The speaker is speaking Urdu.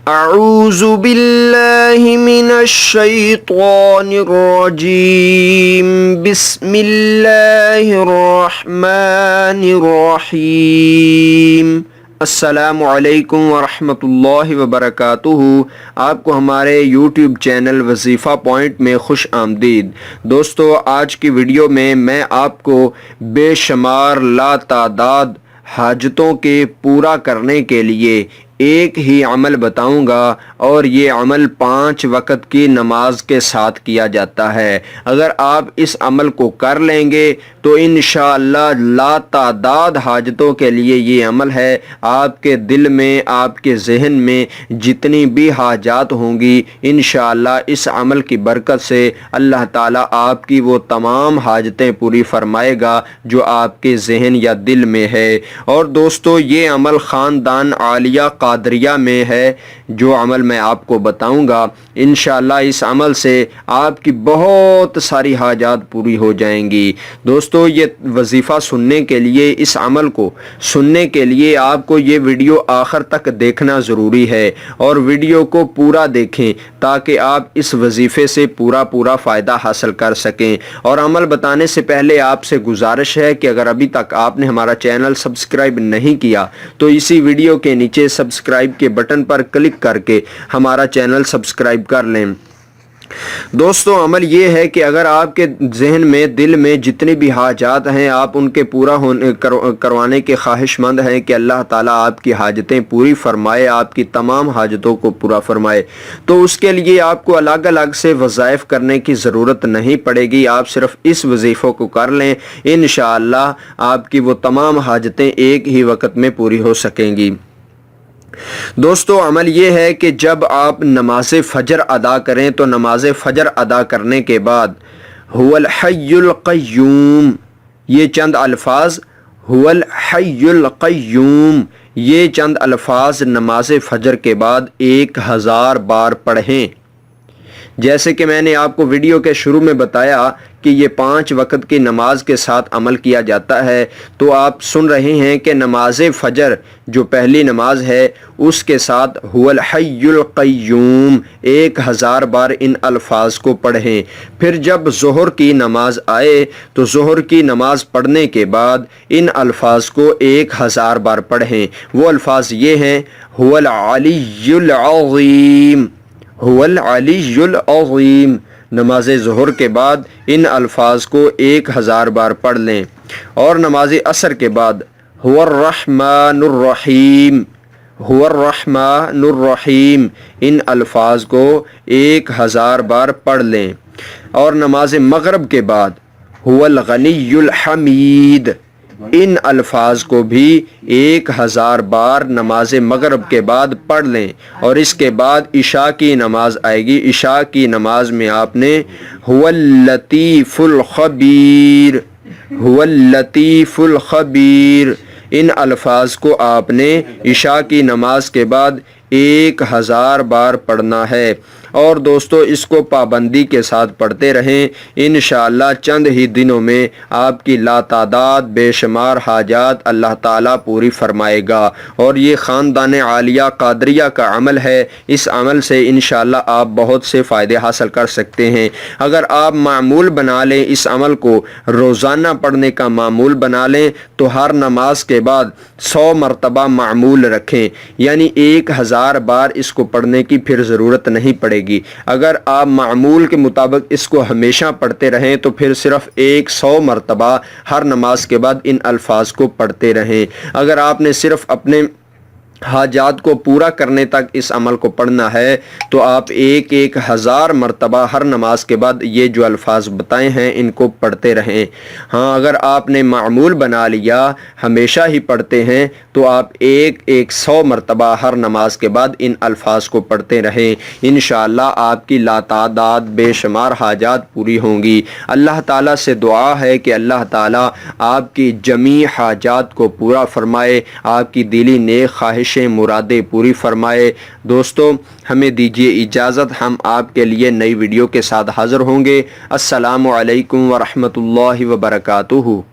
اعوذ باللہ من الشیطان الرجیم بسم اللہ الرحمن الرحیم السلام علیکم ورحمۃ اللہ وبرکاتہ۔ آپ کو ہمارے یوٹیوب چینل وظیفہ پوائنٹ میں خوش آمدید۔ دوستو، آج کی ویڈیو میں آپ کو بے شمار لا تعداد حاجتوں کے پورا کرنے کے لیے ایک ہی عمل بتاؤں گا، اور یہ عمل 5 وقت کی نماز کے ساتھ کیا جاتا ہے۔ اگر آپ اس عمل کو کر لیں گے تو انشاءاللہ لا تعداد حاجتوں کے لیے یہ عمل ہے۔ آپ کے دل میں، آپ کے ذہن میں جتنی بھی حاجات ہوں گی، انشاءاللہ اس عمل کی برکت سے اللہ تعالیٰ آپ کی وہ تمام حاجتیں پوری فرمائے گا جو آپ کے ذہن یا دل میں ہے۔ اور دوستو، یہ عمل خاندان عالیہ قادریہ میں ہے۔ جو عمل میں آپ کو بتاؤں گا، انشاءاللہ اس عمل سے آپ کی بہت ساری حاجات پوری ہو جائیں گی۔ دوستو، یہ وظیفہ سننے کے لیے، اس عمل کو سننے کے لیے آپ کو یہ ویڈیو آخر تک دیکھنا ضروری ہے، اور ویڈیو کو پورا دیکھیں تاکہ آپ اس وظیفے سے پورا فائدہ حاصل کر سکیں۔ اور عمل بتانے سے پہلے آپ سے گزارش ہے کہ اگر ابھی تک آپ نے ہمارا چینل سبسکرائب نہیں کیا تو اسی ویڈیو کے نیچے سبسکرائب کے بٹن پر کلک کر کے ہمارا چینل سبسکرائب کر لیں۔ دوستو، عمل یہ ہے کہ اگر آپ کے ذہن میں، دل میں جتنی بھی حاجات ہیں، آپ ان کے پورا کروانے کے خواہش مند ہیں کہ اللہ تعالیٰ آپ کی حاجتیں پوری فرمائے، آپ کی تمام حاجتوں کو پورا فرمائے، تو اس کے لیے آپ کو الگ الگ سے وظائف کرنے کی ضرورت نہیں پڑے گی۔ آپ صرف اس وظیفوں کو کر لیں، انشاءاللہ آپ کی وہ تمام حاجتیں ایک ہی وقت میں پوری ہو سکیں گی۔ دوستو، عمل یہ ہے کہ جب آپ نماز فجر ادا کریں تو نماز فجر ادا کرنے کے بعد هو الحی القیوم، یہ چند الفاظ، هو الحی القیوم، یہ چند الفاظ نماز فجر کے بعد 1000 بار پڑھیں۔ جیسے کہ میں نے آپ کو ویڈیو کے شروع میں بتایا کہ یہ 5 وقت کی نماز کے ساتھ عمل کیا جاتا ہے، تو آپ سن رہے ہیں کہ نماز فجر جو پہلی نماز ہے اس کے ساتھ هو الحی القیوم 1000 بار ان الفاظ کو پڑھیں۔ پھر جب ظہر کی نماز آئے تو ظہر کی نماز پڑھنے کے بعد ان الفاظ کو 1000 بار پڑھیں۔ وہ الفاظ یہ ہیں: هو العلی العظیم، هو العلی العظیم۔ نماز ظہر کے بعد ان الفاظ کو 1000 بار پڑھ لیں۔ اور نماز عصر کے بعد هو الرحمن الرحیم، هو الرحمن الرحیم، ان الفاظ کو 1000 بار پڑھ لیں۔ اور نماز مغرب کے بعد هو الغنی الحمید، ان الفاظ کو بھی 1000 بار نماز مغرب کے بعد پڑھ لیں۔ اور اس کے بعد عشاء کی نماز آئے گی۔ عشاء کی نماز میں آپ نے هو اللطیف الخبیر، هو اللطیف الخبیر، ان الفاظ کو آپ نے عشاء کی نماز کے بعد 1000 بار پڑھنا ہے۔ اور دوستو، اس کو پابندی کے ساتھ پڑھتے رہیں، انشاءاللہ چند ہی دنوں میں آپ کی لا تعداد بے شمار حاجات اللہ تعالیٰ پوری فرمائے گا۔ اور یہ خاندان عالیہ قادریہ کا عمل ہے۔ اس عمل سے انشاءاللہ آپ بہت سے فائدے حاصل کر سکتے ہیں۔ اگر آپ معمول بنا لیں، اس عمل کو روزانہ پڑھنے کا معمول بنا لیں، تو ہر نماز کے بعد 100 مرتبہ معمول رکھیں، یعنی 1000 بار اس کو پڑھنے کی پھر ضرورت نہیں پڑے گی۔ اگر آپ معمول کے مطابق اس کو ہمیشہ پڑھتے رہیں تو پھر صرف 100 مرتبہ ہر نماز کے بعد ان الفاظ کو پڑھتے رہیں۔ اگر آپ نے صرف اپنے حاجات کو پورا کرنے تک اس عمل کو پڑھنا ہے تو آپ 1000 مرتبہ ہر نماز کے بعد یہ جو الفاظ بتائے ہیں ان کو پڑھتے رہیں۔ ہاں، اگر آپ نے معمول بنا لیا، ہمیشہ ہی پڑھتے ہیں، تو آپ 100 مرتبہ ہر نماز کے بعد ان الفاظ کو پڑھتے رہیں۔ انشاءاللہ آپ کی لا تعداد بے شمار حاجات پوری ہوں گی۔ اللہ تعالیٰ سے دعا ہے کہ اللہ تعالیٰ آپ کی جمیع حاجات کو پورا فرمائے، آپ کی دلی نیک خواہش مرادیں پوری فرمائے۔ دوستو، ہمیں دیجیے اجازت، ہم آپ کے لیے نئی ویڈیو کے ساتھ حاضر ہوں گے۔ السلام علیکم ورحمۃ اللہ وبرکاتہ۔